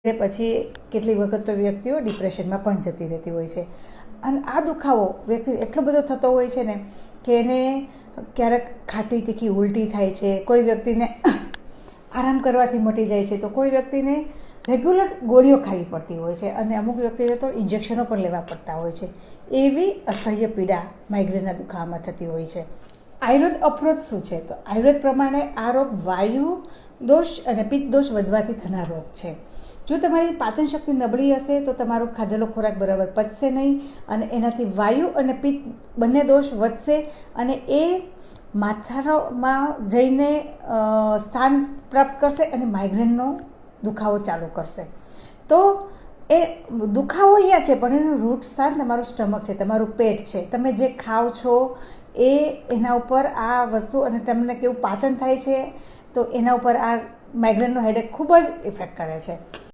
પછી કેટલીક વખત તો વ્યક્તિઓ ડિપ્રેશનમાં પણ જતી રહેતી હોય છે. અને આ દુખાવો વ્યક્તિ એટલો બધો થતો હોય છે ને કે એને ક્યારેક ખાટી તીખી ઉલટી થાય છે, કોઈ વ્યક્તિને આરામ કરવાથી મટી જાય છે, તો કોઈ વ્યક્તિને રેગ્યુલર ગોળીઓ ખાવી પડતી હોય છે અને અમુક વ્યક્તિને તો ઇન્જેક્શનો પણ લેવા પડતા હોય છે. એવી અસહ્ય પીડા માઇગ્રેનના દુખાવામાં થતી હોય છે. આયુર્વેદ અપ્રોચ શું છે? તો આયુર્વેદ પ્રમાણે આ રોગ વાયુ દોષ અને પિત્ત દોષ વધવાથી થનાર રોગ છે. જો તમારી પાચન શક્તિ નબળી હશે તો તમારો ખાધેલો ખોરાક બરાબર પચશે નહીં અને એનાથી વાયુ અને પિત્ત બંને દોષ વધશે અને એ માથામાં જઈને સ્થાન પ્રાપ્ત કરશે અને માઇગ્રેનનો દુખાવો ચાલુ કરશે. તો એ દુખાવો અહીંયા છે પણ એનું રૂટ સ્થાન તમારું સ્ટમક છે, તમારું પેટ છે. તમે જે ખાઓ છો એના ઉપર આ વસ્તુ અને તમને કેવું પાચન થાય છે તો એના ઉપર આ માઇગ્રેનનો હેડેક ખૂબ જ ઇફેક્ટ કરે છે.